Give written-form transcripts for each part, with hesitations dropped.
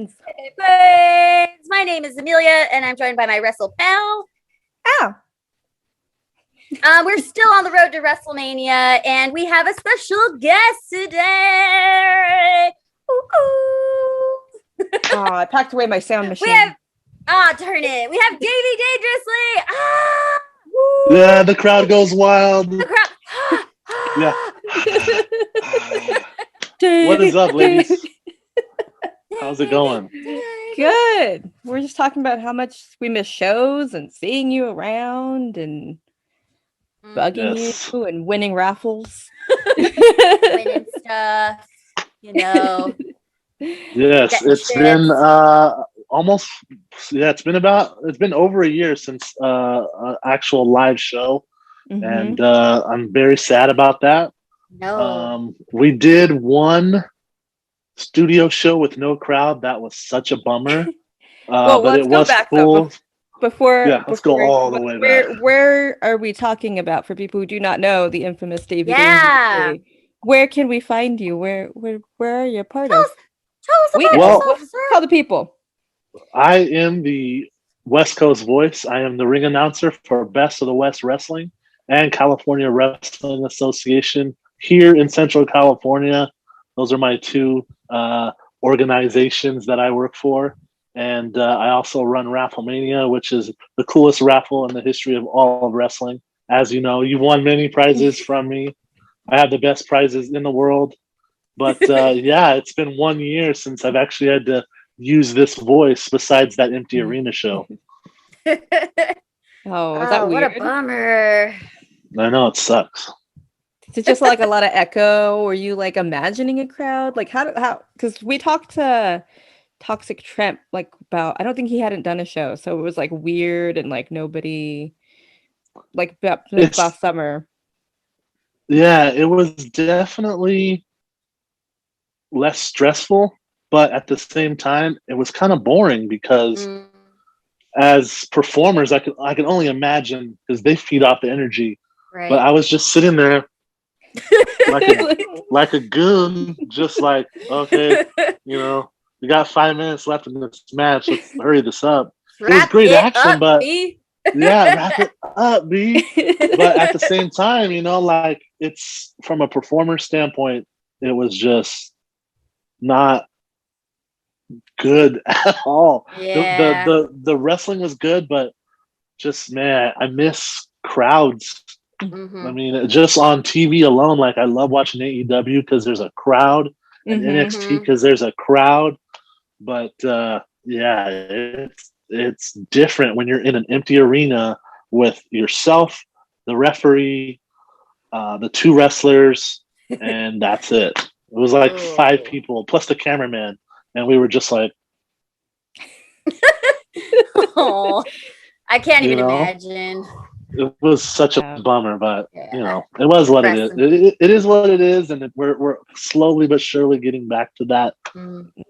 friends. Hey, friends. My name is Emelia, and I'm joined by my Wrestle pal. Oh. We're still on the road to Wrestlemania, and we have a special guest today. I packed away my sound machine. Turn it. We have Davey Dangerously. Yeah, the crowd goes wild. The crowd. Yeah. What is up, ladies? How's it going? Good. We're just talking about how much we miss shows and seeing you around and bugging you and winning raffles. Winning stuff, you know. Yes, it's been it's been over a year since an actual live show. Mm-hmm. And I'm very sad about that. No. We did one studio show with no crowd. That was such a bummer. Well, but let's go back cool. Let's go all the way back. Where are we talking about for people who do not know the infamous Davey Dangerously? Where can we find you? Where are you a part of? Tell us about yourself, sir. Tell the people. I am the West Coast voice. I am the ring announcer for Best of the West Wrestling and California Wrestling Association here in Central California. Those are my two organizations that I work for. And I also run Wrestlemania, which is the coolest raffle in the history of all of wrestling. As you know, you've won many prizes from me. I have the best prizes in the world. But yeah, it's been 1 year since I've actually had to use this voice besides that empty arena show. Is that weird? What a bummer. I know, it sucks. Is it just like a lot of echo? Were you like imagining a crowd? Like how because we talked to Toxic Trent like about, I don't think he hadn't done a show, so it was like weird and like nobody like last summer. Yeah, it was definitely less stressful, but at the same time it was kind of boring because as performers I can only imagine because they feed off the energy. Right. But I was just sitting there like a goon, just like, okay, you know, we got 5 minutes left in this match. Let's hurry this up. It was great action, but B. Yeah, wrap it up, B. But at the same time, you know, like it's from a performer standpoint, it was just not good at all. Yeah. The wrestling was good, but just, man, I miss crowds. Mm-hmm. I mean, just on TV alone, like I love watching AEW because there's a crowd, and NXT because there's a crowd. But yeah, it's different when you're in an empty arena with yourself, the referee, the 2 wrestlers, and that's it. It was like 5 people plus the cameraman, and we were just like, oh, I can't even imagine. It was such a bummer, but you know, it was what it is. It is what it is, and we're slowly but surely getting back to that.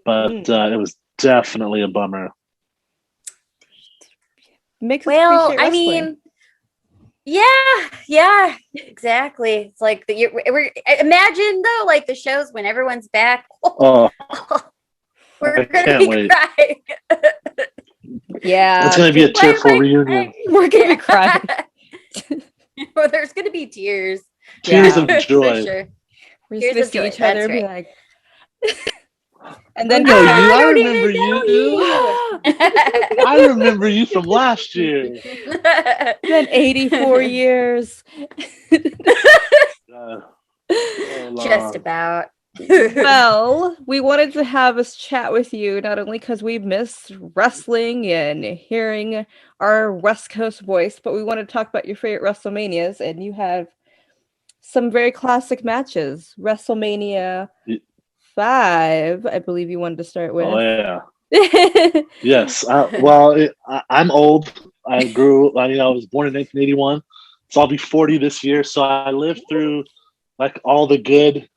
But it was definitely a bummer. Well, I mean, yeah, exactly. It's like imagine though, like the shows when everyone's back. We're gonna be crying. Yeah, it's gonna be a tearful reunion. We're gonna cry. Well, there's gonna be tears. Tears of joy. Sure. We're just gonna see each other and be like, and then I remember you. I remember you from last year. Then 84 years. Just about. Well, we wanted to have us chat with you not only because we miss wrestling and hearing our West Coast voice, but we want to talk about your favorite WrestleManias, and you have some very classic matches. WrestleMania 5, I believe you wanted to start with. Oh yeah. Yes. I'm old. I was born in 1981, so I'll be 40 this year. So I lived through like all the good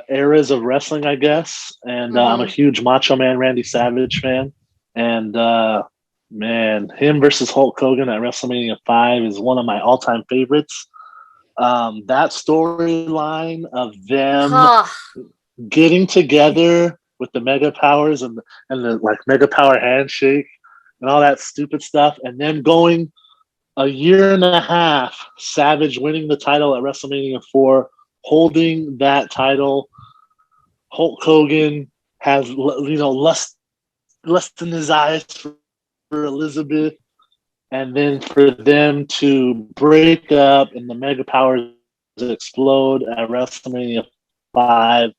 eras of wrestling, I guess. And I'm a huge Macho Man Randy Savage fan. And man, him versus Hulk Hogan at WrestleMania 5 is one of my all-time favorites. That storyline of them getting together with the mega powers and the like mega power handshake and all that stupid stuff, and then going a year and a half, Savage winning the title at WrestleMania 4, holding that title. Hulk Hogan has, lust in his eyes for Elizabeth, and then for them to break up and the Mega Powers explode at WrestleMania 5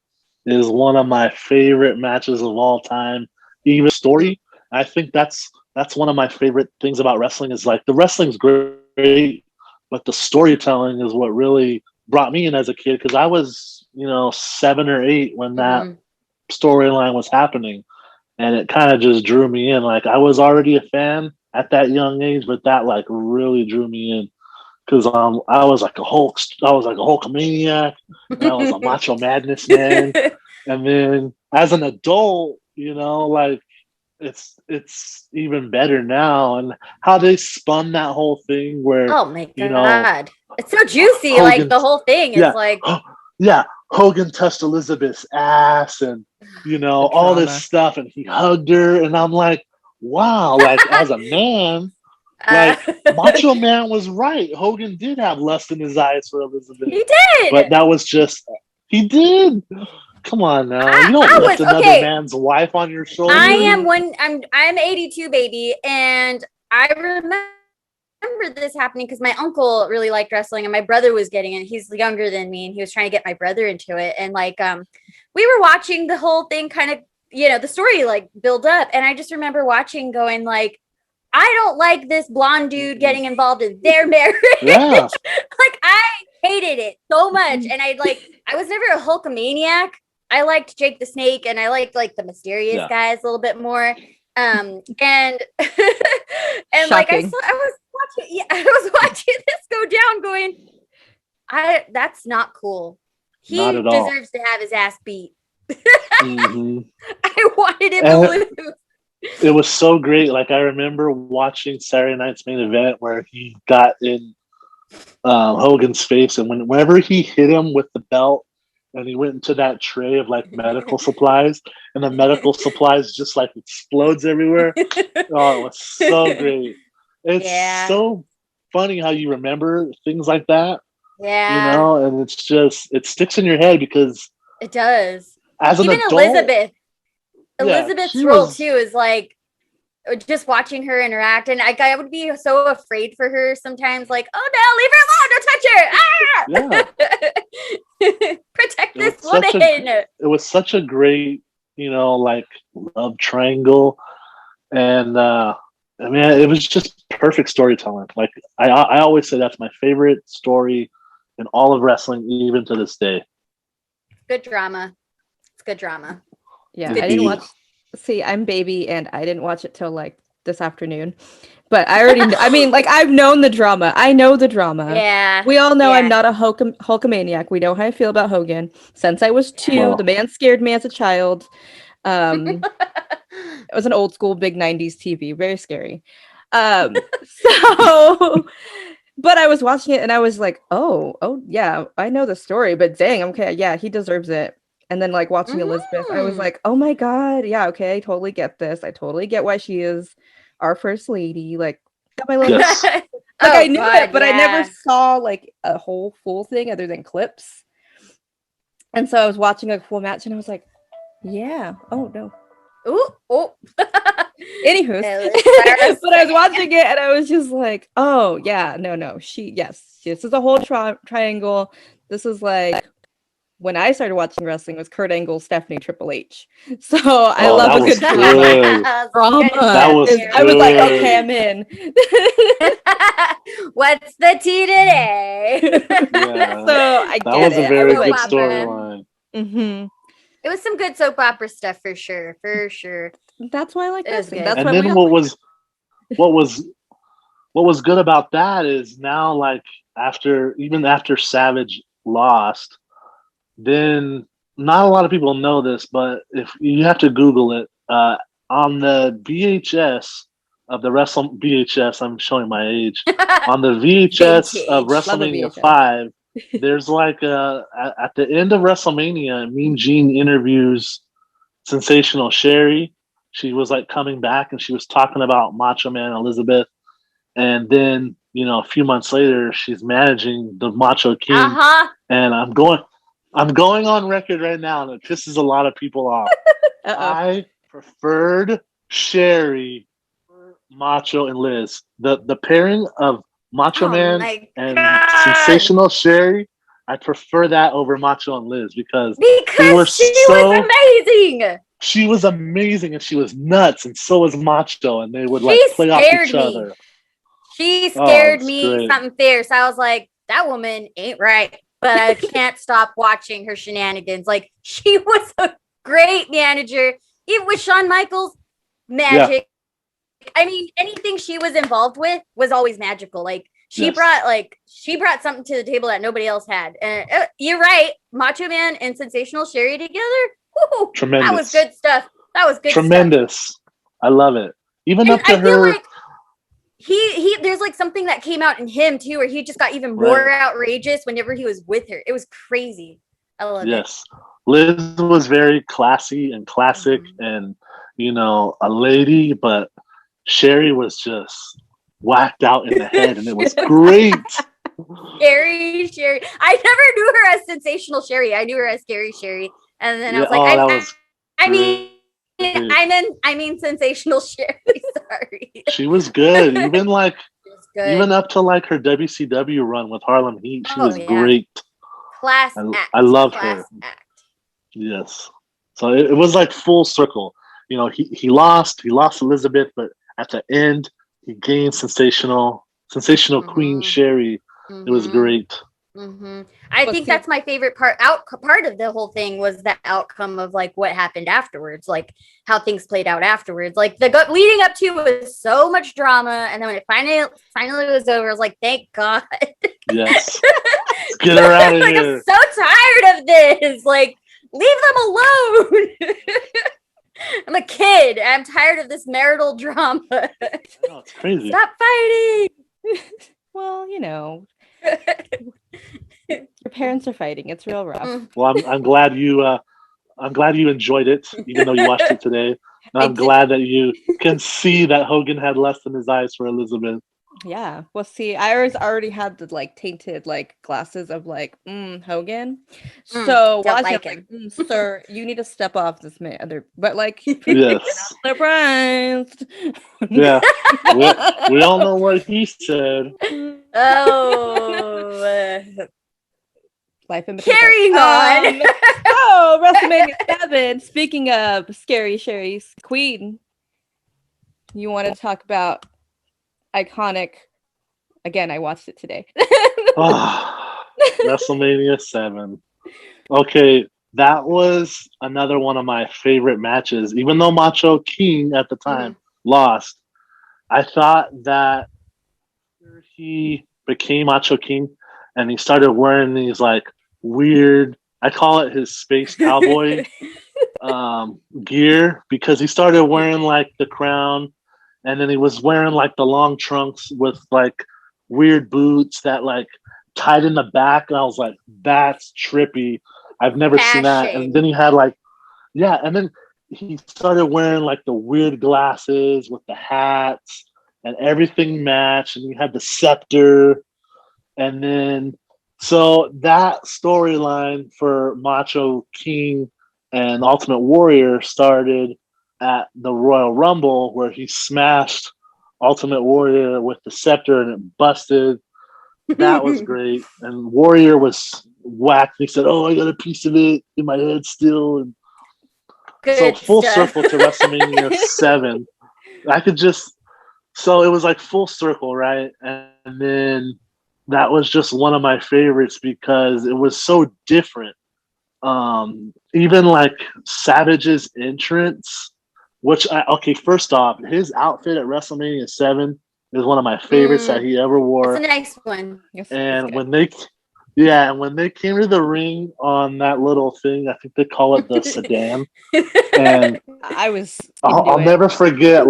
is one of my favorite matches of all time. Even story, I think that's one of my favorite things about wrestling is like the wrestling's great, but the storytelling is what really brought me in as a kid because I was, 7 or 8 when that storyline was happening, and it kind of just drew me in. Like I was already a fan at that young age, but that like really drew me in because I was like a Hulkamaniac, and I was a Macho Madness man, and then as an adult, like it's even better now, and how they spun that whole thing where oh my god, it's so juicy. Hogan, like the whole thing is like Hogan touched Elizabeth's ass and all this stuff, and he hugged her, and I'm like, wow, like as a man, like Macho Man was right. Hogan did have lust in his eyes for Elizabeth. He did, but that was just he did. Come on now, you don't lift another man's wife on your shoulder. I'm 82 baby, and I remember this happening because my uncle really liked wrestling and my brother was getting it. He's younger than me and he was trying to get my brother into it. And like, we were watching the whole thing kind of, the story like build up. And I just remember watching going like, I don't like this blonde dude getting involved in their marriage. Yeah. Like I hated it so much. And I was never a Hulkamaniac. I liked Jake the Snake and I liked like the mysterious guys a little bit more. And like I was watching this go down going, that's not cool. He not deserves to have his ass beat. I wanted him to lose. It was so great. Like I remember watching Saturday Night's Main Event where he got in Hogan's face, and whenever he hit him with the belt and he went into that tray of like medical supplies and the medical supplies just like explodes everywhere. Oh, it was so great. It's so funny how you remember things like that. Yeah. And it's just, it sticks in your head because it does. As an even adult, Elizabeth's role too is like just watching her interact, and I would be so afraid for her sometimes. Like, oh no, leave her alone! Don't touch her! Protect this woman. It was such a great, like love triangle, and I mean, it was just perfect storytelling. Like I always say that's my favorite story in all of wrestling, even to this day. Good drama. It's good drama. Yeah, I didn't watch. See, I'm baby, and I didn't watch it till like this afternoon. But I already know. I mean, like I've known the drama. I know the drama. Yeah. We all know I'm not a Hulkamaniac. We know how I feel about Hogan. Since I was 2, the man scared me as a child. It was an old school big 90s TV, very scary. But I was watching it and I was like, oh yeah, I know the story, but dang, okay, yeah, he deserves it. And then like watching Elizabeth, I was like, oh my god, yeah, okay, I totally get this. I totally get why she is our first lady. Like, got my little I knew it, but I never saw like a whole full thing other than clips. And so I was watching a full match and I was like, yeah, oh no. Anywho, but I was watching it and I was just like, oh yeah, no, this is a whole triangle. This is like when I started watching wrestling was Kurt Angle, Stephanie, Triple H. So I love a good drama. I was like, okay, I'm in. What's the tea today? So I get it. That was a very good storyline. It was some good soap opera stuff for sure. That's why I like this. That's and then what was good about that is now, like after Savage lost, then not a lot of people know this, but if you have to Google it, on the VHS of the VHS, I'm showing my age. On the VHS of WrestleMania 5, there's like at the end of WrestleMania, Mean Gene interviews Sensational Sherry. She was like coming back and she was talking about Macho Man Elizabeth. And then, a few months later, she's managing the Macho King. And I'm going on record right now, and it pisses a lot of people off. I preferred Sherry, Macho, and Liz. The pairing of Macho Man and Sensational Sherry, I prefer that over Macho and Liz because she was amazing. She was amazing, and she was nuts, and so was Macho, and they would play off each other. She scared me something fierce. I was like, that woman ain't right, but I can't stop watching her shenanigans. Like, she was a great manager. Even with Shawn Michaels, magic. Yeah. I mean, anything she was involved with was always magical. Like, she brought something to the table that nobody else had. And you're right, Macho Man and Sensational Sherry together. Woo, tremendous. That was good stuff. Tremendous. I love it. Even up to her. Feel like he there's like something that came out in him too, where he just got even more outrageous whenever he was with her. It was crazy. I love it. Yes. Liz was very classy and classic and, a lady, but Sherry was just whacked out in the head, and it was great. Scary Sherry. I never knew her as Sensational Sherry. I knew her as Scary Sherry. And then I was like, I mean Sensational Sherry. Sorry. She was good. Even even up to her WCW run with Harlem Heat, she was great. Class act. I love her. Act. Yes. So it was full circle. He lost Elizabeth, but at the end he gained sensational Queen Sherry. It was great. I think that's my favorite part of the whole thing was the outcome of what happened afterwards, how things played out afterwards. The leading up to was so much drama, and then when it finally was over, I was like, thank God. Yes. Get her out of here. I'm so tired of this. Leave them alone. I'm a kid. I'm tired of this marital drama. Oh, it's crazy. Stop fighting. Well, your parents are fighting. It's real rough. Well, I'm glad you enjoyed it, even though you watched it today. And I'm glad that you can see that Hogan had less in his eyes for Elizabeth. Yeah. Well, see, I already had the tainted glasses of Hogan. So sir, you need to step off this man. But yes, surprised. Yeah, we all know what he said. Oh, life in carrying on. WrestleMania 7. Speaking of Scary Sherry's Queen, you want to talk about iconic? Again, I watched it today. WrestleMania 7. Okay, that was another one of my favorite matches. Even though Macho King at the time lost, I thought that he became Macho King and he started wearing these weird, I call it his space cowboy gear, because he started wearing the crown, and then he was wearing the long trunks with weird boots that tied in the back, and I was like, that's trippy. I've never seen that. And then he had and then he started wearing the weird glasses with the hats, and everything matched, and he had the scepter. And then so that storyline for Macho King and Ultimate Warrior started at the Royal Rumble, where he smashed Ultimate Warrior with the scepter and it busted. That was great. And Warrior was whacked. He said, "Oh, I got a piece of it in my head still." And so full circle to WrestleMania 7. So it was full circle, right? And then that was just one of my favorites because it was so different. Even Savage's entrance, first off, his outfit at WrestleMania 7 is one of my favorites that he ever wore. It's a nice one. And when they came to the ring on that little thing, I think they call it the sedan. And I'll never forget,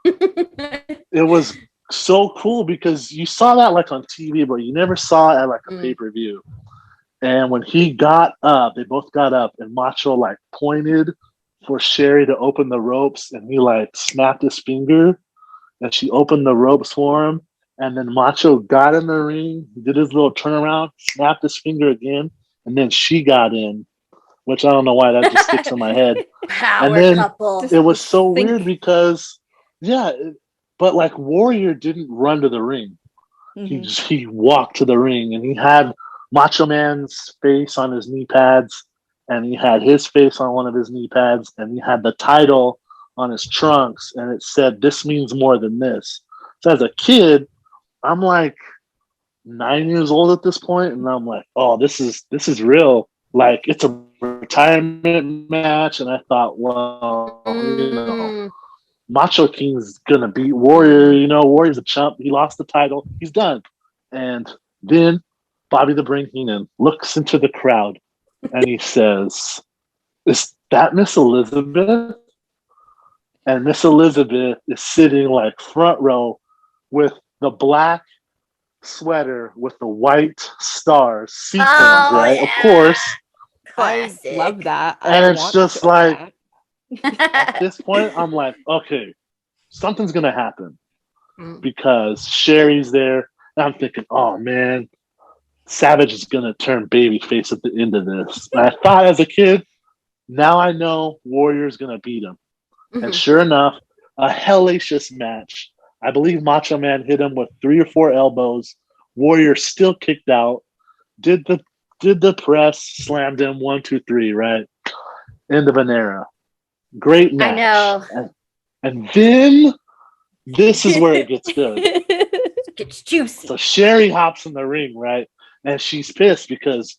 it was so cool because you saw that on TV, but you never saw it at a pay-per-view. And when he got up, they both got up, and Macho pointed for Sherry to open the ropes, and he like snapped his finger, and she opened the ropes for him. And then Macho got in the ring, did his little turnaround, snapped his finger again, and then she got in, which I don't know why that just sticks in my head. Power And then couple. it was so weird because, but like Warrior didn't run to the ring. He walked to the ring, and he had Macho Man's face on his knee pads, and he had his face on one of his knee pads, and he had the title on his trunks, and it said, "This means more than this." So as a kid, I'm like 9 years old at this point, and I'm like, "Oh, this is real." Like, it's a retirement match, and I thought, well, Macho King's gonna beat Warrior. Warrior's a chump. He lost the title. He's done. And then Bobby the Brain Heenan looks into the crowd, and he says, "Is that Miss Elizabeth?" And Miss Elizabeth is sitting like front row with the black sweater with the white stars, sequins, right? Yeah. Of course. Classic. I love that. And it's just like, at this point, I'm like, okay, something's going to happen because Sherry's there. And I'm thinking, oh man, Savage is going to turn babyface at the end of this. And I thought as a kid, now I know Warrior's going to beat him. And sure enough, a hellacious match. I believe Macho Man hit him with 3 or 4 elbows. Warrior still kicked out. Did the press, slammed him 1, 2, 3, right? End of an era. Great match. I know. And then this is where it gets good. Gets juicy. So Sherry hops in the ring, right? And she's pissed because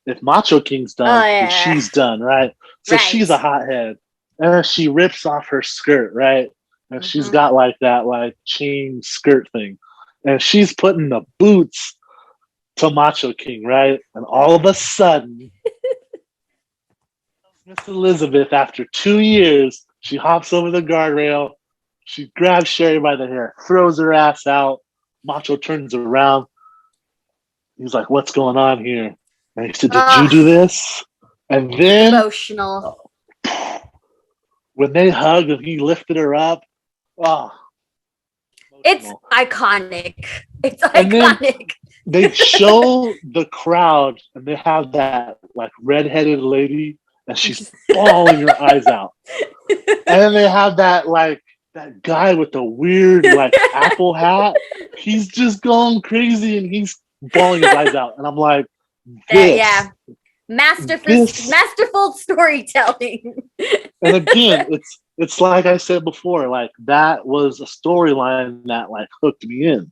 if Macho King's done, then she's done, right? So she's a hothead. And she rips off her skirt, right? And she's got like that like chain skirt thing. And she's putting the boots to Macho King, right? And all of a sudden, Miss Elizabeth, after 2 years, she hops over the guardrail. She grabs Sherry by the hair, throws her ass out. Macho turns around. He's like, "What's going on here?" And he said, "Did you do this?" And then emotional. When they hugged and he lifted her up, it's iconic. It's iconic. They show the crowd, and they have that like redheaded lady, and she's bawling her eyes out. And then they have that guy with the weird like apple hat. He's just going crazy, and he's bawling his eyes out. And I'm like, masterful storytelling. And again, it's like I said before, like that was a storyline that like hooked me in.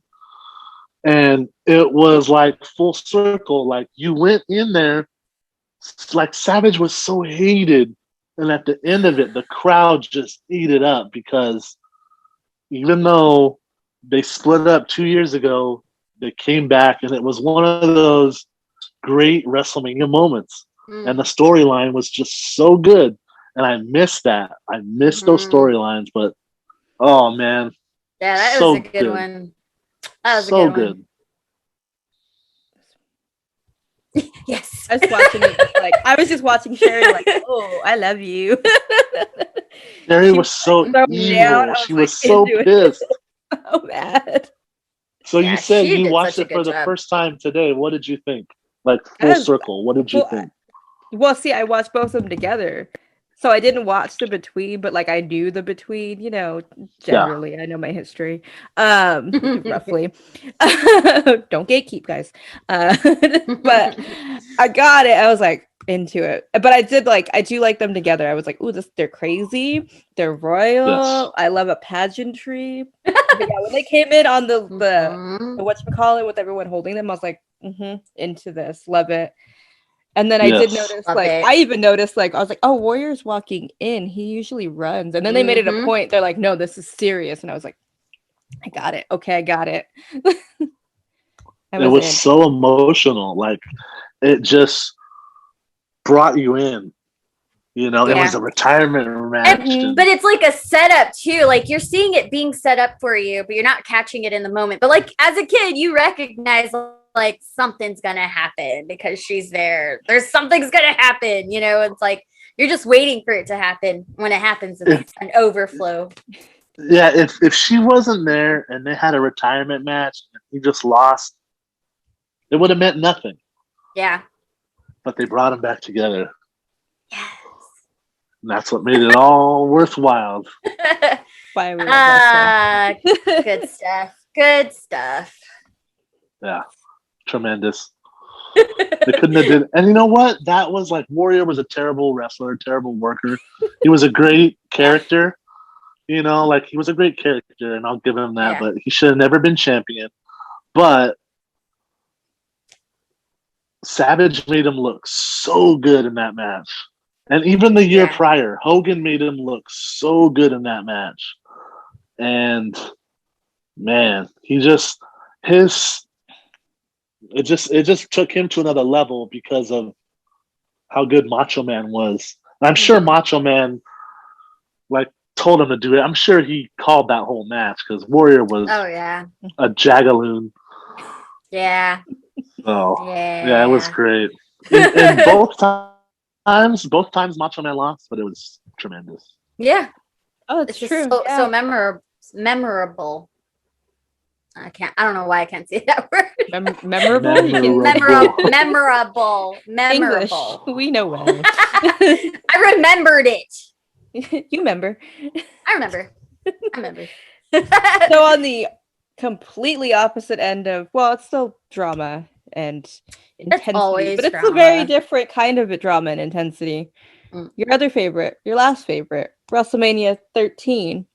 And it was like full circle. Like you went in there, like Savage was so hated. And at the end of it, the crowd just ate it up because even though they split up 2 years ago, they came back, and it was one of those great WrestleMania moments. And the storyline was just so good. And I missed that. I missed those storylines, but oh man. Yeah, that was a good one. That was so a good one. Yes. I was watching it I was just watching Sherry like, "Oh, I love you." Sherry was so evil. She was so pissed. So bad. So you said you watched it for the first time today. What did you think? Like full circle. What did you think? Well, see, I watched both of them together. So I didn't watch the between, but like I knew the between, generally. I know my history. Roughly. Don't gatekeep, guys. But I got it. I was like into it. But I do like them together. I was like, ooh, they're crazy. They're royal. Yes. I love a pageantry. When they came in on the whatchamacallit with everyone holding them, I was like, into this. Love it. And then I did notice, I even noticed, I was like, oh, Warrior's walking in. He usually runs. And then they made it a point. They're like, no, this is serious. And I was like, I got it. Okay, I got it. It was so emotional. Like, it just brought you in. It was a retirement match. But it's like a setup, too. Like, you're seeing it being set up for you, but you're not catching it in the moment. But, like, as a kid, you recognize like something's gonna happen because she's there. There's something's gonna happen, it's like You're just waiting for it to happen. When it happens, it's an overflow. Yeah, if she wasn't there and they had a retirement match and he just lost, it would have meant nothing. Yeah. But they brought them back together. Yes. And that's what made it all worthwhile. Why we love Good stuff. Good stuff. Yeah, tremendous. They couldn't have did. And you know what? That was like Warrior was a terrible wrestler, terrible worker. He was a great character. You know, like he was a great character, and I'll give him that. Yeah. But he should have never been champion. But Savage made him look so good in that match. And even the year prior, Hogan made him look so good in that match. And man, it just took him to another level because of how good Macho Man was. And I'm sure Macho Man like told him to do it. I'm sure he called that whole match because Warrior was a jagaloon. Yeah. Oh, yeah, it was great. And both times Macho Man lost, but it was tremendous. Yeah. Oh, it's true. So memorable. I don't know why I can't say that word. Memorable? Memorable. English. We know well. I remembered it. You remember. I remember. So on the completely opposite end of, well, it's still drama and intensity, but it's a very different kind of a drama and intensity. Your other favorite, your last favorite, WrestleMania 13.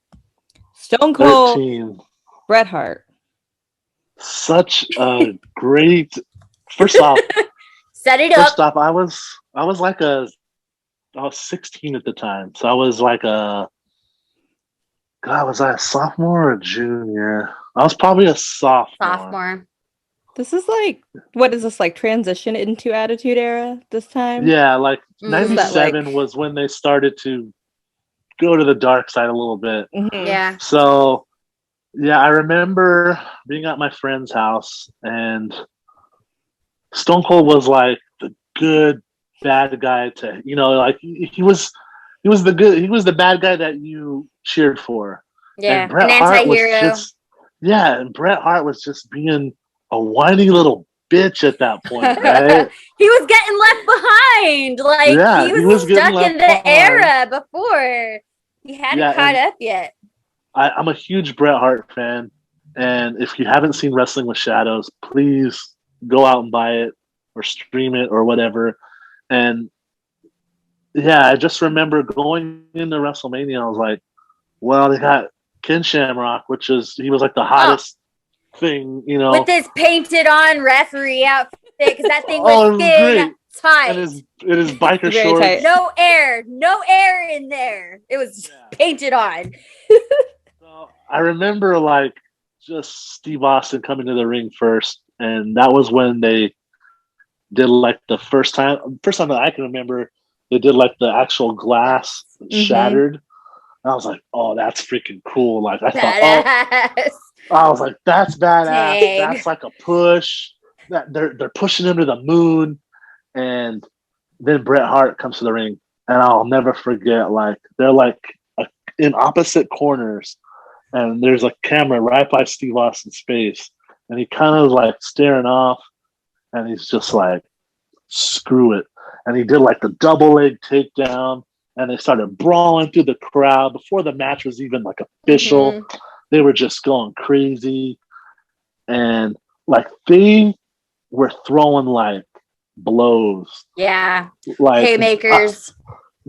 Stone Cold, Bret Hart. Such a great. First off, I was I was 16 at the time, so I was like was I a sophomore or a junior? I was probably a sophomore. This is like, what is this, like transition into Attitude Era this time? Yeah, like 97 was when they started to go to the dark side a little bit. Mm-hmm. Yeah. So, yeah, I remember being at my friend's house and Stone Cold was like the good bad guy to, you know, like he was the bad guy that you cheered for. Yeah, and Bret an Hart anti-hero. And Bret Hart was just being a whiny little bitch at that point, right? He was getting left behind. Like he was stuck in the era before. He hadn't caught up yet. I'm a huge Bret Hart fan, and if you haven't seen Wrestling with Shadows, please go out and buy it or stream it or whatever. And yeah, I just remember going into WrestleMania, I was like, well, they got Ken Shamrock, he was like the hottest thing, you know. With his painted on referee outfit, because that thing was thin, tight. And his biker shorts. Tight. No air in there. It was painted on. So I remember like just Steve Austin coming to the ring first, and that was when they did like the first time that I can remember, they did like the actual glass shattered. And I was like, oh, that's freaking cool. Like I thought, I was like, that's badass. Dang. That's like a push. That they're pushing him to the moon. And then Bret Hart comes to the ring, and I'll never forget. Like they're like in opposite corners, and there's a camera right by Steve Austin's face, and he kind of like staring off, and he's just like, screw it. And he did like the double leg takedown, and they started brawling through the crowd before the match was even like official. They were just going crazy, and like they were throwing like blows, like haymakers.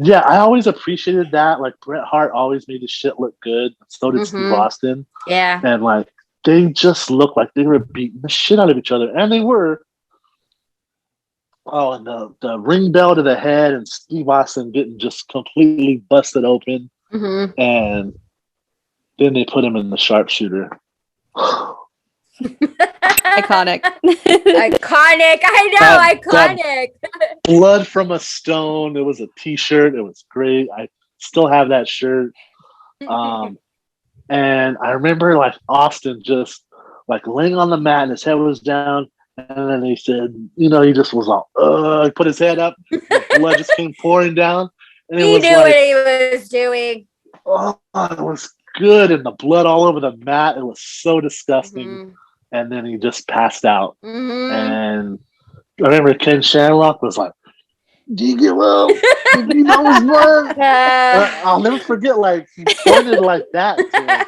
I always appreciated that. Like Bret Hart always made his shit look good. So did Steve Austin. Yeah, and like they just looked like they were beating the shit out of each other, and they were. Oh, and the ring bell to the head, and Steve Austin getting just completely busted open, and then they put him in the sharpshooter. Iconic. Iconic. I know, iconic. Blood from a Stone. It was a T-shirt. It was great. I still have that shirt. And I remember like Austin just like laying on the mat, and his head was down. And then he said, you know, he just was like, he put his head up, the blood just came pouring down. And he knew what he was doing. Oh, it was good, and the blood all over the mat. It was so disgusting. And then he just passed out. And I remember Ken Shamrock was like, "Do you give up? You know his blood." I'll never forget. Like he pointed like that. To him.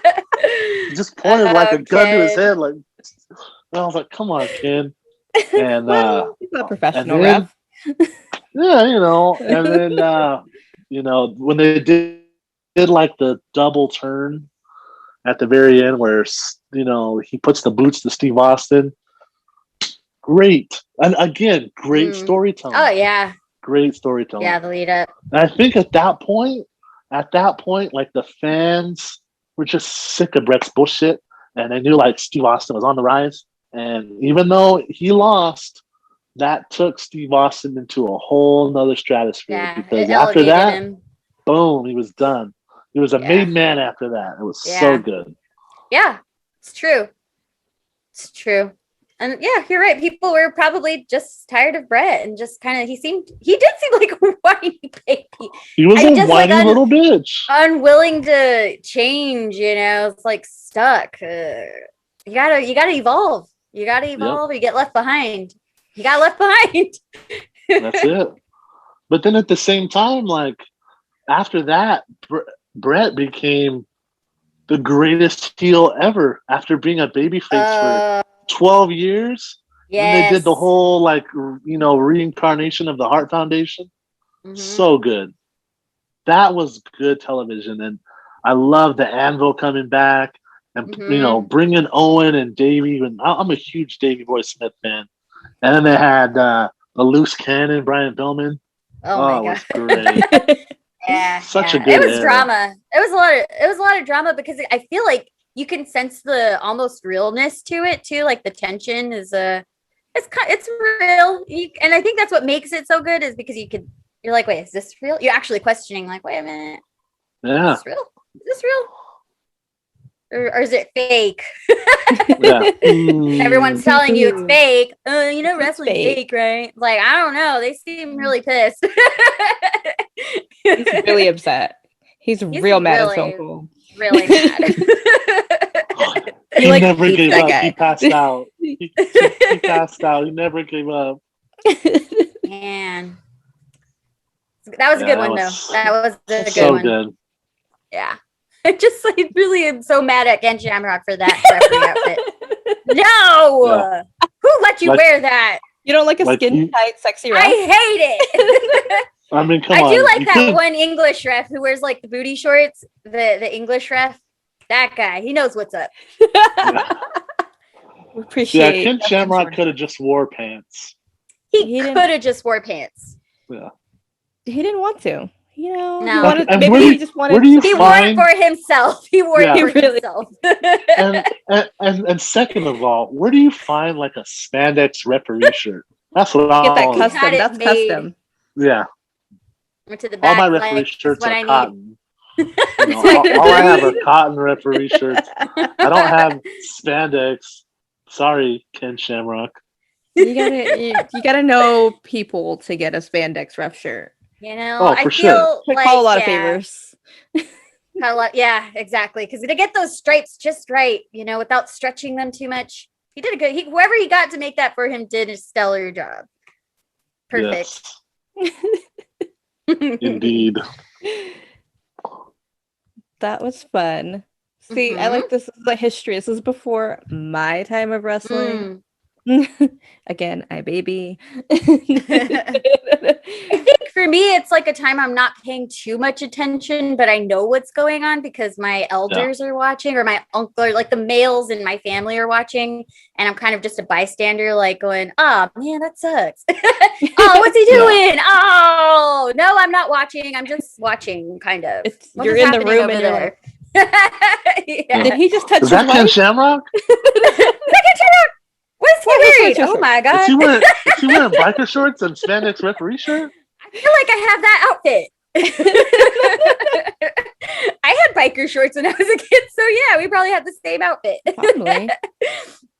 He just pointed like a gun to his head. Like, and I was like, "Come on, Ken." And well, he's a professional then, ref. Yeah, and then when they did like the double turn at the very end where he puts the boots to Steve Austin. Great. And again, great storytelling. Oh yeah. Great storytelling. Yeah, the lead up. And I think at that point, like the fans were just sick of Bret's bullshit, and they knew like Steve Austin was on the rise. And even though he lost, that took Steve Austin into a whole nother stratosphere. Because after that, boom, he was done. He was a made man after that. It was so good. Yeah, it's true. It's true. And yeah, you're right. People were probably just tired of Bret and just kind of, he did seem like a whiny baby. He was a whiny little bitch. Unwilling to change, It's like stuck. You gotta evolve. You gotta evolve. Yep. You get left behind. You got left behind. That's it. But then at the same time, like after that, Bret became the greatest heel ever after being a babyface for 12 years. Yes. And they did the whole reincarnation of the Hart Foundation. So good. That was good television. And I love the Anvil coming back and bringing Owen and Davey. And I'm a huge Davey Boy Smith fan. And then they had a loose cannon, Brian Pillman. Oh my God. It was great. Yeah, such a good. It was drama. It was a lot of drama because I feel like you can sense the almost realness to it too. Like the tension is it's real, and I think that's what makes it so good is because you're like, wait, is this real? You're actually questioning, like, wait a minute, yeah, is this real? Is this real? Or is it fake? Yeah. Everyone's telling you it's fake. Wrestling's fake, right? Like, I don't know. They seem really pissed. He's really upset. He's real mad at Stone Cold. Really mad. He never gave up. He passed out. He passed out. He never gave up. Man. That was a good one, though. That was a good so one. Good. Yeah. I really am so mad at Ken Shamrock for that referee outfit. No! Yeah. Who let you wear that? You don't like a skin tight, sexy ref? I hate it. I mean, come on. I do like that one English ref who wears like the booty shorts. The English ref. That guy. He knows what's up. Appreciate. Yeah, Ken Shamrock could have just wore pants. He could have just wore pants. Yeah. He didn't want to. No. He just wanted. He wore it for himself. He wore it for himself. and second of all, where do you find like a spandex referee shirt? That's what I get that custom. That's custom. Yeah. Went to the back, all my referee shirts are cotton. All I have are cotton referee shirts. I don't have spandex. Sorry, Ken Shamrock. You gotta know people to get a spandex ref shirt. I feel like call a lot of favors. Yeah, exactly. Because to get those stripes just right, without stretching them too much, he did a good. Whoever he got to make that for him did a stellar job. Perfect. Yes. Indeed. That was fun. See, I like this. This is the history. This is before my time of wrestling. Again, I baby. I think for me, it's like a time I'm not paying too much attention, but I know what's going on because my elders are watching, or my uncle, or like the males in my family are watching, and I'm kind of just a bystander, like going, "Oh man, that sucks." Oh, what's he doing? Oh no, I'm not watching. I'm just watching, kind of. You're in the room and you're like, did he just touch? Is that Ken Shamrock? What's he wearing? Oh my God. Is he wearing biker shorts and spandex referee shirt? I feel like I have that outfit. I had biker shorts when I was a kid, so yeah, we probably had the same outfit. Probably.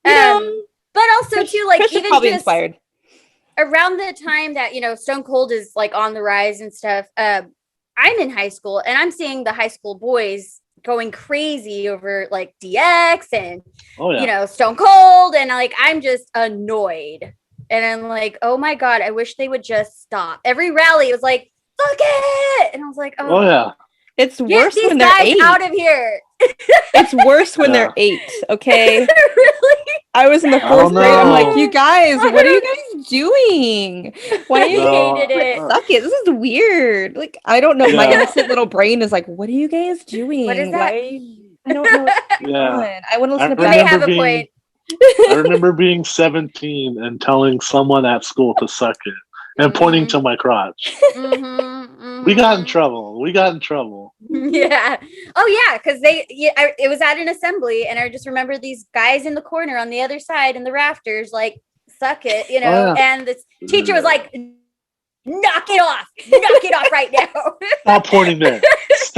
But also too, like Chris even probably just inspired. Around the time that Stone Cold is like on the rise and stuff. I'm in high school and I'm seeing the high school boys going crazy over like DX and Stone Cold, and like I'm just annoyed. And I'm like, oh my God, I wish they would just stop. Every rally it was like, fuck it. And I was like, oh yeah. It's worse when they're guys 8. Out of here. It's worse when they're 8, okay? Really? I was in the 4th grade. I'm like, you guys, what are you guys doing? Why are you hated it? Suck it. This is weird. Like, I don't know. Yeah. My innocent little brain is like, what are you guys doing? What is that? I don't know what's going on. I want to listen to You may have a point. I remember being 17 and telling someone at school to suck it and pointing to my crotch. We got in trouble. Yeah. Oh yeah, because it was at an assembly, and I just remember these guys in the corner on the other side in the rafters, like, suck it, and the teacher was like, knock it off right now. Stop pointing there. It was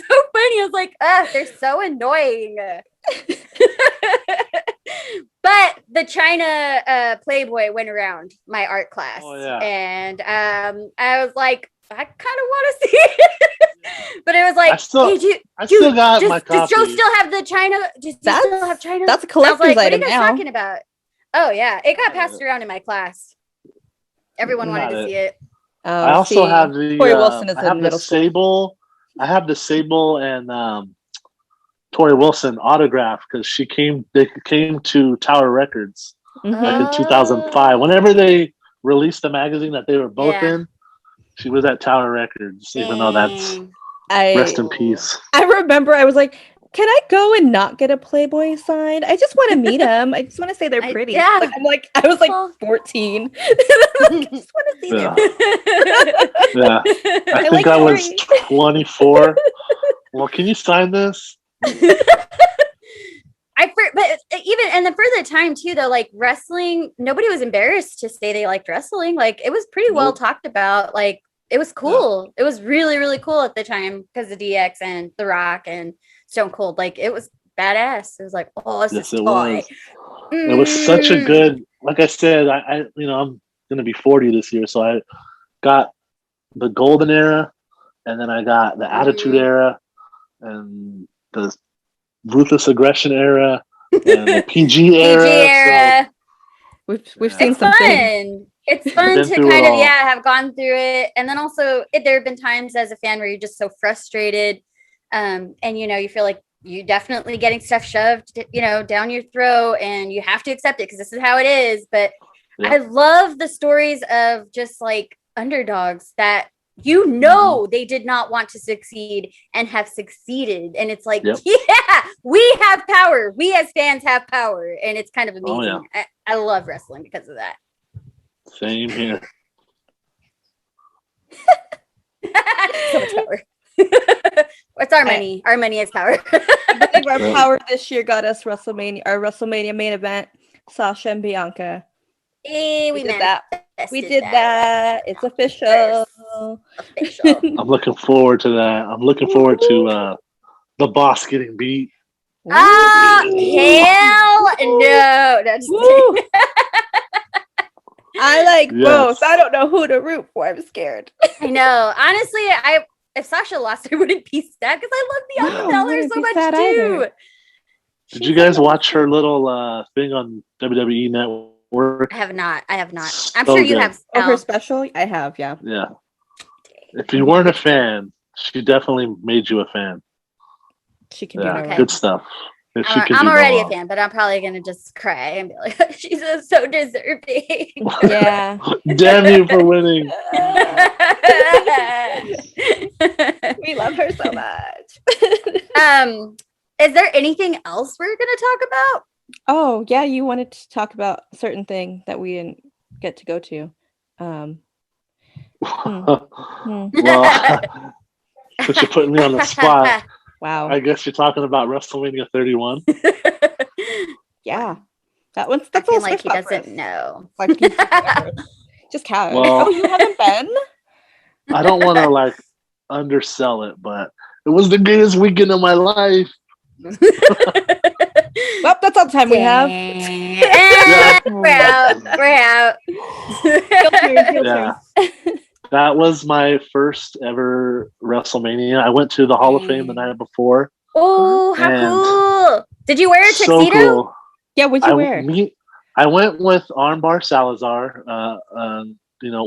so funny. I was like, they're so annoying. But the China Playboy went around my art class. And I was like, I kind of want to see it. But it was like, I still got my copy. Does Joe still have the China? Does Joe still have China? That's a collector's item now. What are you guys talking about? Oh yeah, it got passed around in my class. Everyone wanted to see it. I also have the Tori Wilson is I have the Sable. I have the Sable and Tori Wilson autograph because they came to Tower Records like in 2005. Whenever they released the magazine that they were both in, she was at Tower Records, even though that's rest in peace. I remember I was like, can I go and not get a Playboy signed? I just want to meet them. I just want to say they're pretty. I was like 14. I just want to see them. Yeah. I think I was 24. Well, can you sign this? But even and then for the time too, though, like wrestling, nobody was embarrassed to say they liked wrestling. Like it was pretty well talked about. Like it was cool. Yeah. It was really, really cool at the time because of DX and The Rock and Stone Cold. Like it was badass. It was like, oh, this is toy. It was such a good. Like I said, I I'm gonna be 40 this year, so I got the golden era, and then I got the attitude era, and the ruthless aggression era, and the PG era. So, we've seen some things. It's fun to kind of have gone through it, and then also there have been times as a fan where you're just so frustrated, and you feel like you're definitely getting stuff shoved down your throat, and you have to accept it because this is how it is. But I love the stories of just like underdogs that they did not want to succeed and have succeeded, and it's like we have power. We as fans have power, and it's kind of amazing. I love wrestling because of that. Same here. So much power. What's our money? Our money is power. I think our power this year got us WrestleMania. Our WrestleMania main event, Sasha and Bianca. Hey, we did that. We did that. It's official. I'm looking forward to that. I'm looking forward to the boss getting beat. Hell no. That's I like both. I don't know who to root for. I'm scared. I know. Honestly, if Sasha lost, I wouldn't be sad because I love the Dollar so much too. Either. Did you guys watch her little thing on WWE Network? I have not. So I'm sure you have. Her special? I have, yeah. Yeah. If you weren't a fan, she definitely made you a fan. She can do good stuff. I'm already a fan, but I'm probably going to just cry and be like, she's so deserving. Yeah. Damn you for winning. We love her so much. Is there anything else we're going to talk about? Oh, yeah. You wanted to talk about a certain thing that we didn't get to go to. Well, since you're putting me on the spot. Wow. I guess you're talking about WrestleMania 31. Yeah. That's I feel like he doesn't know. Like, just casual. Well, you haven't been? I don't want to undersell it, but it was the gayest weekend of my life. Well, that's all the time we have. We're out. Heel turn. That was my first ever WrestleMania. I went to the Hall of Fame the night before. Oh, how And cool! Did you wear a tuxedo? So cool. Yeah, what'd you wear? I went with Armbar Salazar, one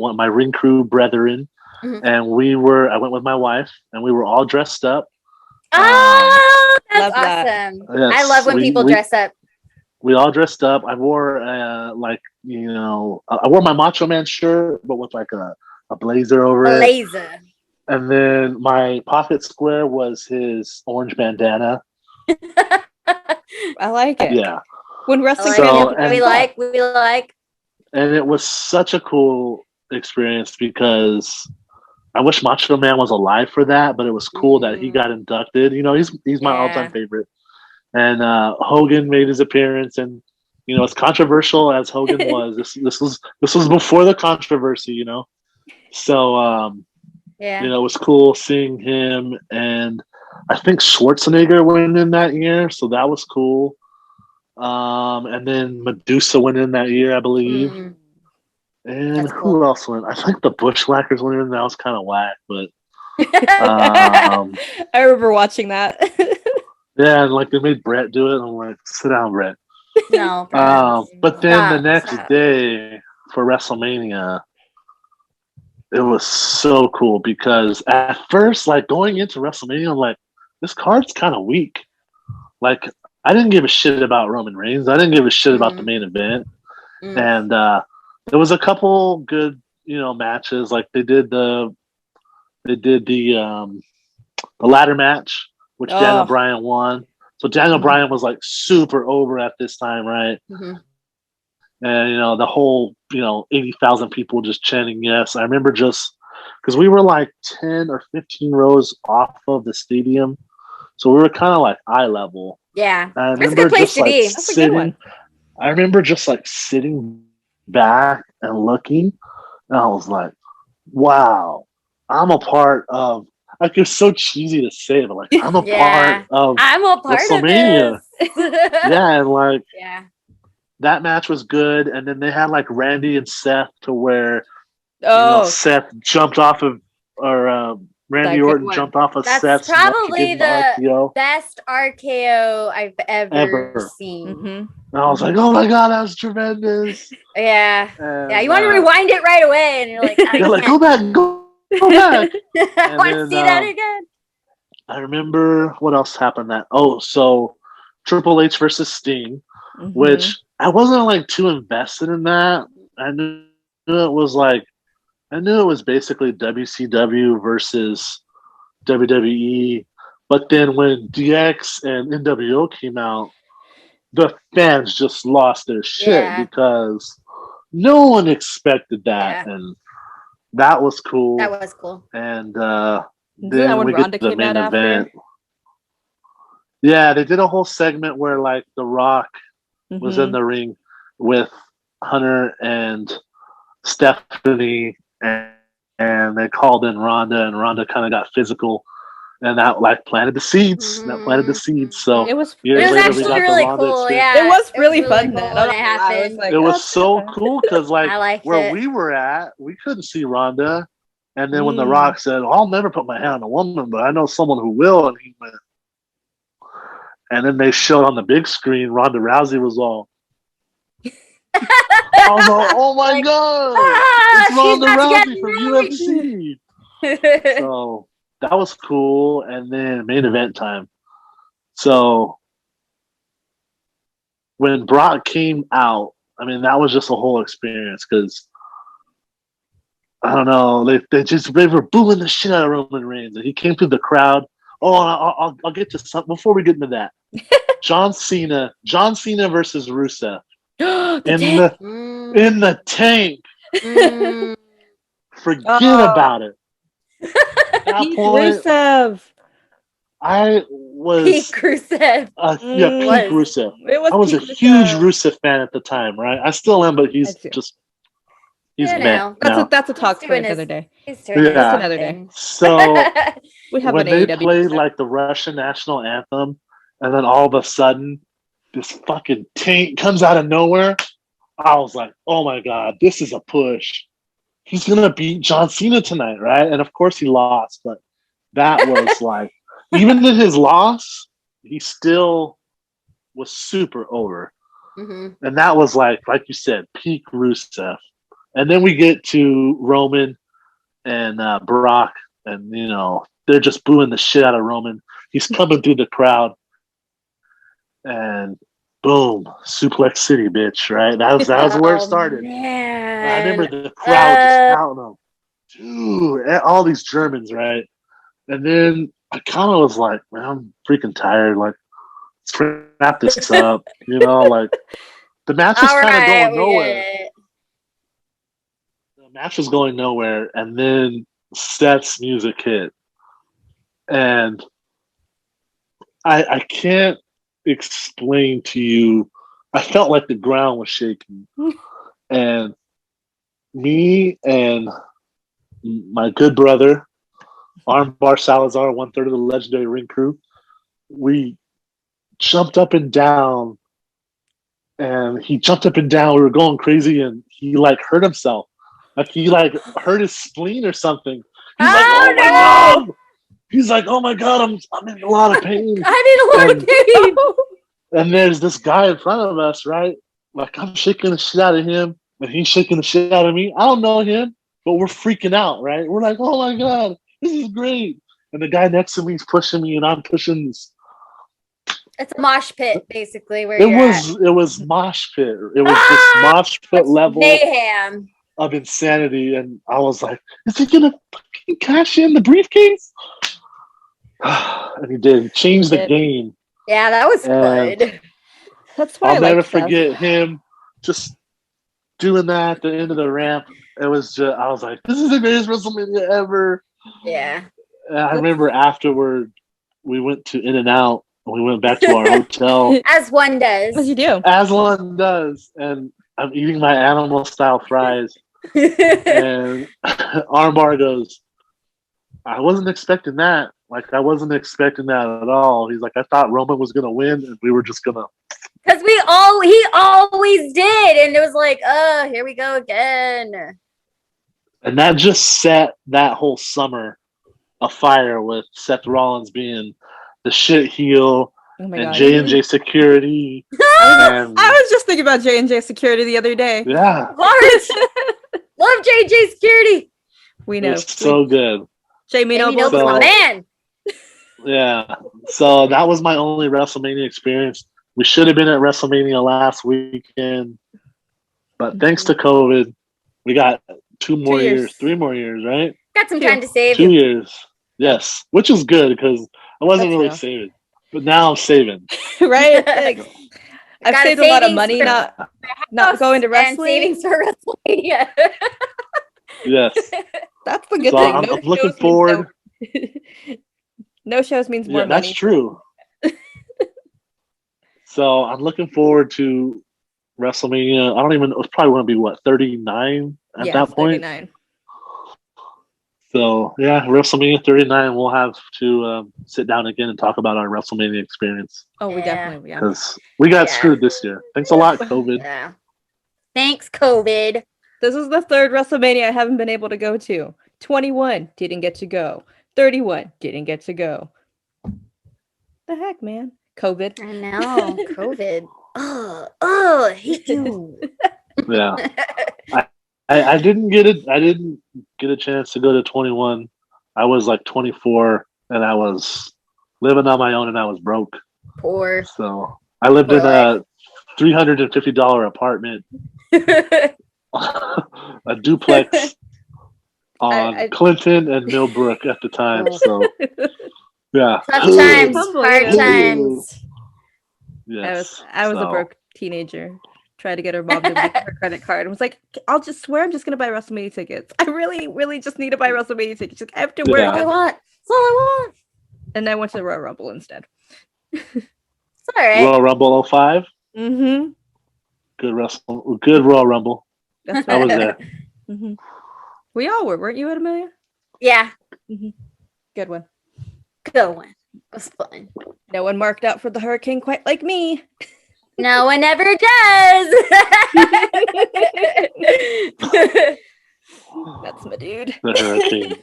of my Ring Crew brethren, and I went with my wife, and we were all dressed up. Oh, that's Love that. awesome! Yes, I love when people dress up. We all dressed up. I wore I wore my Macho Man shirt, but with like a blazer over it. Blazer. And then my pocket square was his orange bandana. I like it. Yeah. When wrestling, we like. And it was such a cool experience because I wish Macho Man was alive for that, but it was cool that he got inducted. You know, he's my all-time favorite. And Hogan made his appearance, and you know, as controversial as Hogan was, this was before the controversy, you know. So you know, it was cool seeing him, and I think Schwarzenegger went in that year, so that was cool. And then Medusa went in that year, I believe. And who else went? I think the Bushwhackers went in. That was kind of whack, but I remember watching that. yeah, and like they made Bret do it. And I'm like, sit down, Bret. No. But then the next day for WrestleMania, it was so cool because at first, like going into WrestleMania, I'm like, this card's kind of weak. Like, I didn't give a shit about Roman Reigns. I didn't give a shit about the main event. And there was a couple good, you know, matches. Like they did the ladder match, which Daniel Bryan won. So Daniel Bryan was like super over at this time, right? And you know, the whole 80,000 people just chanting yes. I remember just because we were like 10 or 15 rows off of the stadium, so we were kind of like eye level. Yeah, I it's a good place to be. That's a good one. I remember just like sitting back and looking, and I was like, "Wow, I'm a part of." Like it's so cheesy to say, but like I'm a part of. I'm a part WrestleMania. of this. Yeah, and like that match was good, and then they had like Randy and Seth to where Seth jumped off of, or Randy Orton jumped off of Seth's neck. That's probably the best RKO I've ever seen. And I was like, oh my god, that was tremendous. Yeah. And, you want to rewind it right away, and you're like, go back. I want to see that again. I remember what else happened so Triple H versus Sting, which I wasn't like too invested in that. I knew it was basically WCW versus WWE. But then when DX and NWO came out, the fans just lost their shit because no one expected that. And that was cool. That was cool. And then we get to the main event. Yeah, they did a whole segment where like The Rock was in the ring with Hunter and Stephanie, and they called in Ronda, and Ronda kind of got physical, and that like planted the seeds. That planted the seeds. So it was actually really cool. Yeah, it was really fun. Cool when it happened. It was so cool because like where we were at, we couldn't see Ronda, and then when The Rock said, "I'll never put my hand on a woman, but I know someone who will," and he went. And then they showed on the big screen, Ronda Rousey was all. I was like, oh my god! It's Ronda Rousey from UFC. So that was cool. And then main event time. So when Brock came out, I mean, that was just a whole experience because I don't know, they were booing the shit out of Roman Reigns, and he came through the crowd. Oh, I'll get to something before we get into that. John Cena versus Rusev in the tank. Forget about it. At that point, Rusev. I was peak Rusev. Peak Rusev. I was a huge Rusev fan at the time, right? I still am, but he's that's a talk for another day. That's another day. So we have when they played like the Russian national anthem, and then all of a sudden this fucking tank comes out of nowhere, I was like, oh my god, this is a push. he's gonna beat John Cena tonight, right? And of course he lost, but that was like, even in his loss, he still was super over. Mm-hmm. And that was like you said, peak Rusev. And then we get to Roman and Brock, and they're just booing the shit out of Roman. He's coming through the crowd, and boom, Suplex City, bitch! Right? That was where it started. Man. I remember the crowd just counting them, dude. All these Germans, right? And then I kind of was like, man, I'm freaking tired. Like, let's wrap this up. Like the match was kind of going nowhere. The match was going nowhere, and then Seth's music hit, and I can't explain to you. I felt like the ground was shaking, and me and my good brother, Armbar Salazar, 1/3 of the legendary Ring Crew, we jumped up and down, and he jumped up and down. We were going crazy, and he like hurt himself. Like he like hurt his spleen or something. He's like, oh my god! He's like, oh my god, I'm in a lot of pain. I'm in a lot of pain. And there's this guy in front of us, right? Like I'm shaking the shit out of him, and he's shaking the shit out of me. I don't know him, but we're freaking out, right? We're like, oh my god, this is great. And the guy next to me is pushing me, and I'm pushing. It's a mosh pit, basically. It was mosh pit. It was just mosh pit level mayhem of insanity, and I was like, "Is he gonna fucking cash in the briefcase?" And he did. Change the game. Yeah, that was good. That's why I'll never forget him just doing that at the end of the ramp. It was just, I was like, "This is the greatest WrestleMania ever." Yeah. And I remember afterward, we went to In-N-Out. We went back to our hotel. As one does. As you do. As one does. And I'm eating my animal style fries. And Armbar goes, I wasn't expecting that. Like, I wasn't expecting that at all. He's like, I thought Roman was going to win, and we were just going to. Because he always did. And it was like, oh, here we go again. And that just set that whole summer afire with Seth Rollins being the shit heel and J&J Security. I was just thinking about J&J Security the other day. Yeah. Love J&J Security. We know. It's so good. Jamie Noble's my man. Yeah. So that was my only WrestleMania experience. We should have been at WrestleMania last weekend. But thanks to COVID, we got 3 more years, right? Got some time to save. 2 years. Yes. Which is good because I wasn't really saving. But now I'm saving. Right? I've saved a lot of money not going to wrestling. And savings for WrestleMania. Yes. That's the good thing. I'm looking forward. No shows means more money. That's true. So I'm looking forward to WrestleMania. I don't even, it's probably going to be 39 at that point? 39. So yeah, WrestleMania 39, we'll have to sit down again and talk about our WrestleMania experience. Oh, we definitely, because we got screwed this year. Thanks a lot, COVID. Yeah. Thanks, COVID. This is the 3rd WrestleMania I haven't been able to go to. 21, didn't get to go. 31, didn't get to go. The heck, man? COVID. I know, COVID. I hate you. Yeah. I didn't get it. I didn't get a chance to go to 21. I was like 24, and I was living on my own, and I was broke. Poor. So I lived in a $350 apartment, a duplex on Clinton and Millbrook at the time. So yeah, tough times, hard times. Yes, I was a broke teenager. Tried to get her mom to make her credit card. I was like, I'm just going to buy WrestleMania tickets. I really, really just need to buy WrestleMania tickets. She's like, I have to work. That's all I want. That's all I want. And I went to the Royal Rumble instead. It's all right. Royal Rumble 05? Mm-hmm. Good Royal Rumble. That's I was there. Mm-hmm. We all were, weren't you, Emelia? Yeah. Mm-hmm. Good one. Good one. It was fun. No one marked out for the hurricane quite like me. No one ever does. That's my dude. The Hurricane.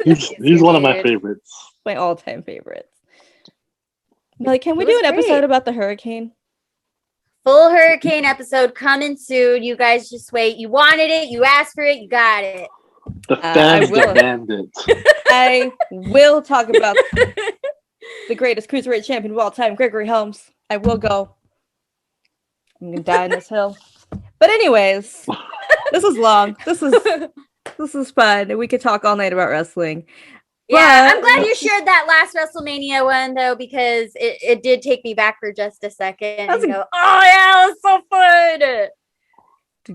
He's one of my favorites. My all-time favorites. Like, can we do an episode about the Hurricane? Full Hurricane episode coming soon. You guys just wait. You wanted it. You asked for it. You got it. The fans demand it. I will talk about the greatest cruiserweight champion of all time, Gregory Helms. I will go. I'm gonna die on this hill. But anyways, this is long. This is fun. We could talk all night about wrestling. Yeah, I'm glad you shared that last WrestleMania one though, because it did take me back for just a second. And go, oh yeah, it was so fun.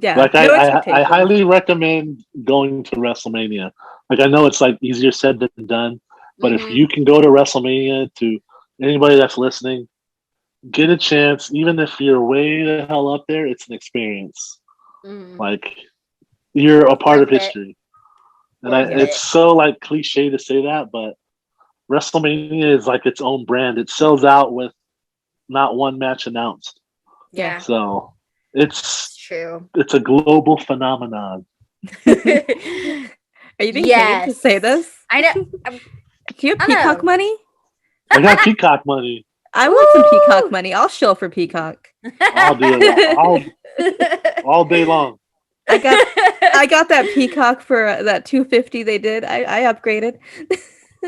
Yeah, like I highly recommend going to WrestleMania. Like, I know it's like easier said than done, but if you can go to WrestleMania, to anybody that's listening, get a chance. Even if you're way the hell up there, it's an experience. Like, you're a part of history. And it's so like cliche to say that, but WrestleMania is like its own brand. It sells out with not one match announced. Yeah. So it's true. It's a global phenomenon. Are you being paid to say this? I know. Do you have Peacock money? I got Peacock money. I want some Peacock money. I'll shill for Peacock. I'll do it all day long. I got that Peacock for that $250 they did. I upgraded.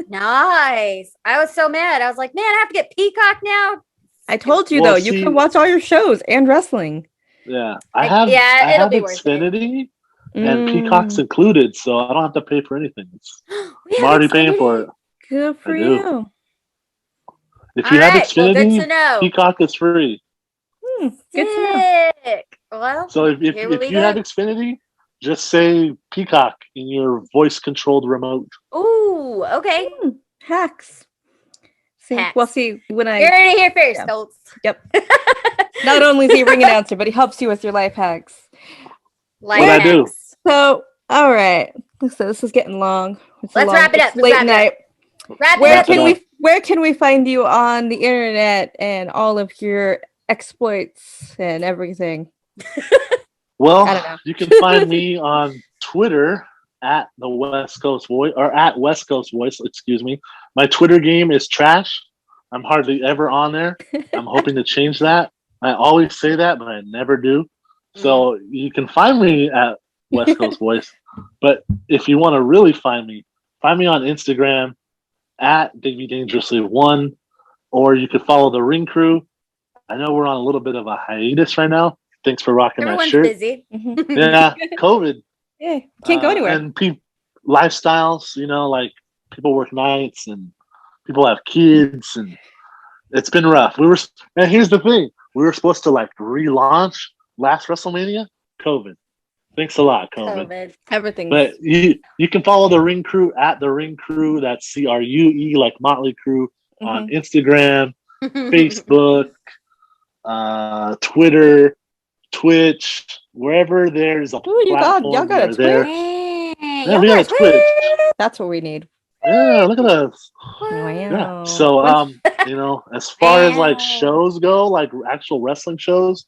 Nice. I was so mad. I was like, man, I have to get Peacock now. I told you you can watch all your shows and wrestling. Yeah, I have Xfinity and Peacock's included, so I don't have to pay for anything. I'm already paying for it. Good for you. If you have Xfinity, Peacock is free. Good to know. Well, so if you have Xfinity, just say Peacock in your voice-controlled remote. Ooh, okay. Hacks. See, when I... You're in here first, folks. Yep. Not only is he a ring announcer, but he helps you with your life hacks. I do. So, all right. So this is getting long. Let's wrap it up. Late night. Where can we find you on the internet and all of your exploits and everything? Well, you can find me on Twitter at the West Coast Voice, or at West Coast Voice, excuse me. My Twitter game is trash. I'm hardly ever on there. I'm hoping to change that. I always say that, but I never do. So you can find me at West Coast Voice. But if you want to really find me on Instagram at Davey Dangerously 1, or you could follow the Ring Crue. I know we're on a little bit of a hiatus right now. Thanks for rocking that shirt. Busy. Yeah, COVID. Yeah, can't go anywhere. And lifestyles, like people work nights and people have kids, and it's been rough. And here's the thing: we were supposed to relaunch last WrestleMania. COVID. Thanks a lot, COVID. Everything. But you can follow the Ring Crue at the Ring Crue. That's CRUE, like Motley Crue, on Instagram, Facebook, Twitter, Twitch, wherever there's a platform. Y'all got a Twitch? Yeah, we got a Twitch. That's what we need. Yeah, look at us. Wow. Yeah. So, as far as shows go, like actual wrestling shows,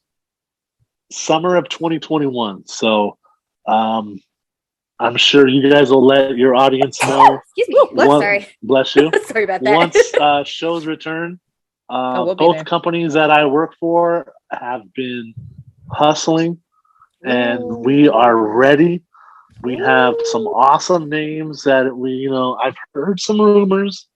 summer of 2021. So, I'm sure you guys will let your audience know. Excuse me. Sorry. Bless you. Sorry about that. Once shows return, both companies that I work for have been hustling, and we are ready. We have some awesome names that I've heard some rumors,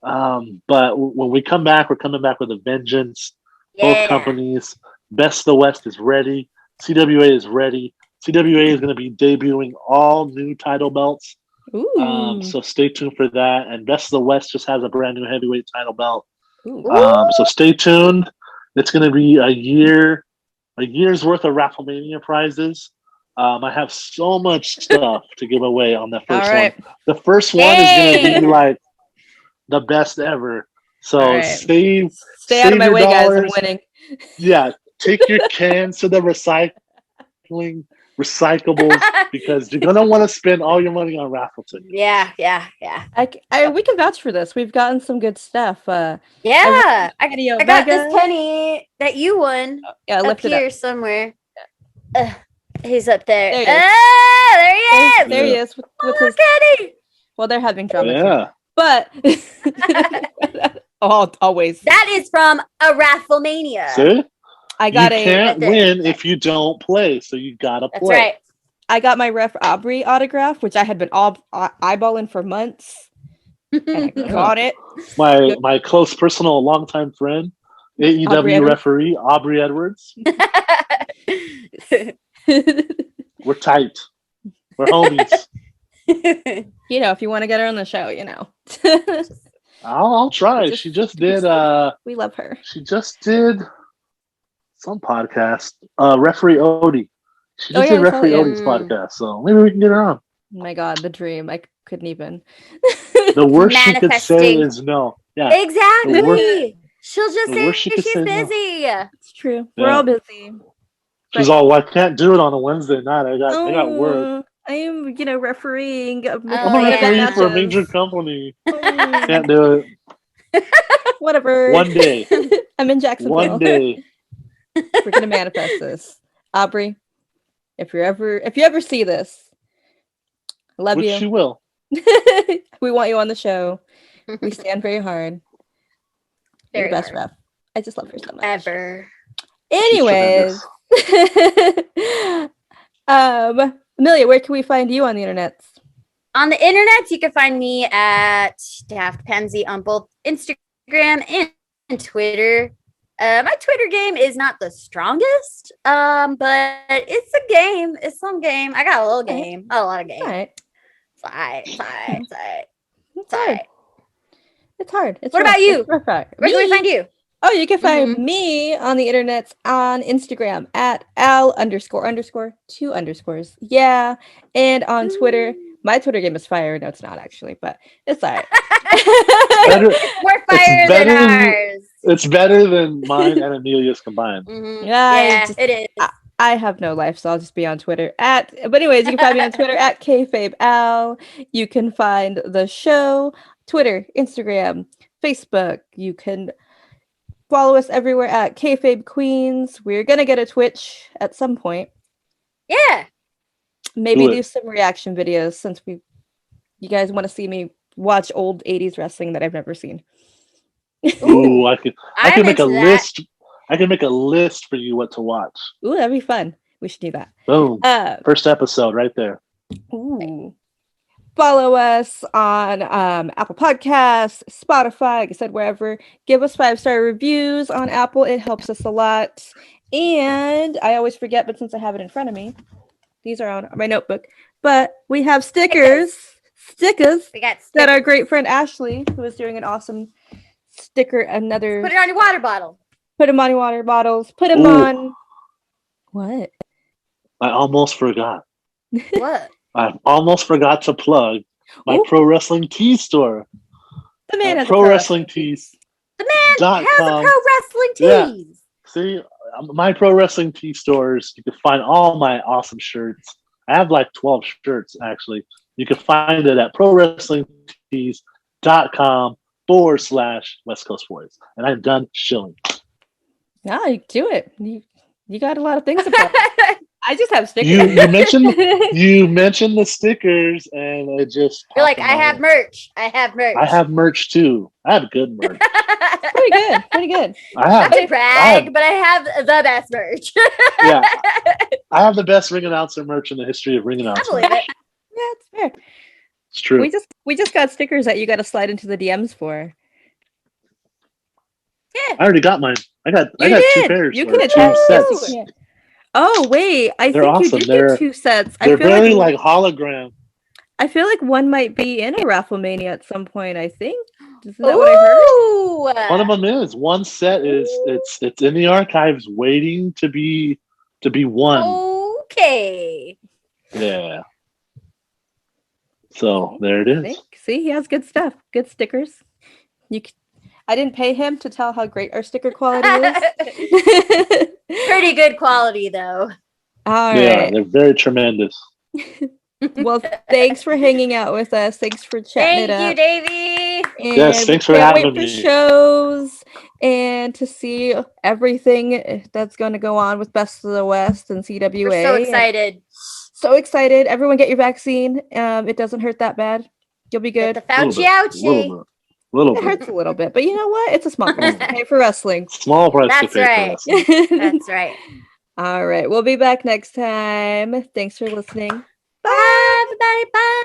but when we come back, we're coming back with a vengeance. Both companies, Best of the West is ready. CWA is ready. CWA is going to be debuting all new title belts. So stay tuned for that. And Best of the West just has a brand new heavyweight title belt. So stay tuned. It's going to be a year's worth of Wrestlemania prizes. I have so much stuff to give away on the first one. The first one is going to be like the best ever. So stay out of my way, guys. I'm winning. Yeah, take your cans to the recyclables because you're gonna want to spend all your money on raffle tickets. Yeah. We can vouch for this. We've gotten some good stuff. I got this penny that you won. I left up here somewhere. He's up there. There he is. Ah, there he is. There he is. With his, Look at him. well, they're having drama too. Yeah. But always. That is from a Wrestlemania. See? I got you can't Right there. win if you don't play, so you gotta That's play. right. I got my Ref Aubrey autograph, which I had been eyeballing for months. And I got it. My close personal longtime friend, Aubrey AEW Edwards. referee Aubrey Edwards. We're tight. We're homies. You know, if you want to get her on the show, you know. I'll try. She just did. We love her. She just did some podcast. Referee Odie. She just did I saw Referee it, yeah. Odie's podcast, so maybe we can get her on. Oh my God, the dream. I couldn't even. The worst she could say Manifesting. is no. Yeah, Exactly. She'll just the say worst she could she's say no. busy. It's true. We're Yeah. all busy. she's all, well, I can't do it on a Wednesday night. I got work. Oh, I am, refereeing. I'm a Oh, yeah. referee for a matches. major company. Oh, Can't do it. whatever. One day. I'm in Jacksonville. One day. We're gonna manifest this. Aubrey, if you ever see this, I love Which you. she will. We want you on the show. We stand very hard. You're Very the best hard. ref. I just love her so much. Ever. Anyways, Emelia, where can we find you on the internet? On the internet, you can find me at Daft Pansy on both Instagram and Twitter. My Twitter game is not the strongest, but it's a game. It's some game. I got a little game. A lot of game. All right. It's all right. It's all right. It's all right. It's It's all hard. right. It's hard. It's What rough. about you? It's rough. Where can we find you? Oh, you can find Mhm. me on the internet on Instagram at al__2 . Yeah. And on Twitter. My Twitter game is fire. No, it's not actually, but it's all right. Better, More fire than better than- ours. it's better than mine and Emelia's combined. Mhm. Yeah, Yeah, just- it is. I have no life, so I'll just be on Twitter but anyways, you can find me on Twitter at Kayfabe Al. You can find the show, Twitter, Instagram, Facebook. You can follow us everywhere at Kayfabe Queens. We're gonna get a Twitch at some point. Yeah. Maybe Do it. do some reaction videos since you guys want to see me watch old 80s wrestling that I've never seen. Ooh, I can I'm make a into that. list. I can make a list for you what to watch. Ooh, that'd be fun. We should do that. Boom. Uh, First episode right there. Ooh. Follow us on Apple Podcasts, Spotify, like I said, wherever. Give us 5-star reviews on Apple. It helps us a lot. And I always forget, but since I have it in front of me, these are on my notebook. But we have stickers We got that our great friend Ashley, who is doing an awesome sticker, another Put it on your water bottle. put them on your water bottles, put them Ooh. on. What? I almost forgot. What? I almost forgot to plug my Ooh. Pro Wrestling Tees store. The man has a Pro Wrestling Tees. The man Dot has com. a pro wrestling Yeah. tees. See, my Pro Wrestling Tee stores, you can find all my awesome shirts. I have like 12 shirts, actually. You can find it at prowrestlingtees.com/West Coast Boys. And I'm done shilling. No, you do it. You got a lot of things about it. I just have stickers. You mentioned the stickers, and it just You're like, popped in I my have head. merch. I have merch. I have merch too. I have good merch. Pretty good. Pretty good. I Not have to brag, but I have the best merch. yeah. I have the best ring announcer merch in the history of ring I announcing. believe it. Yeah, it's fair. It's true. We just got stickers that you got to slide into the DMs for. Yeah. I already got mine. I got You 2 did. pairs. You or can 2 attach sets. Yeah. Oh wait, I They're think awesome. you did They're- get 2 sets. I They're feel very like like hologram. I feel like one might be in a Wrestlemania at some point. I think. Isn't that what I heard? Ooh. One of them is one set is it's in the archives waiting to be won. Okay. Yeah. So there it is. See, he has good stuff. Good stickers. I didn't pay him to tell how great our sticker quality is. Pretty good quality, though. All Yeah, right. they're very tremendous. Well, thanks for hanging out with us. Thanks for chatting Thank it you, up. Davey. And Yes, thanks for we can't having wait me. for shows. and to see everything that's going to go on with Best of the West and CWA. We're so excited. So excited. Everyone get your vaccine. It doesn't hurt that bad. You'll be good. Get the Fauci ouchie. Little It bit. hurts a little bit, but you know what? It's a small price to pay for wrestling. Small price That's to pay right. for wrestling. That's right. All right. We'll be back next time. Thanks for listening. Bye, everybody. Bye.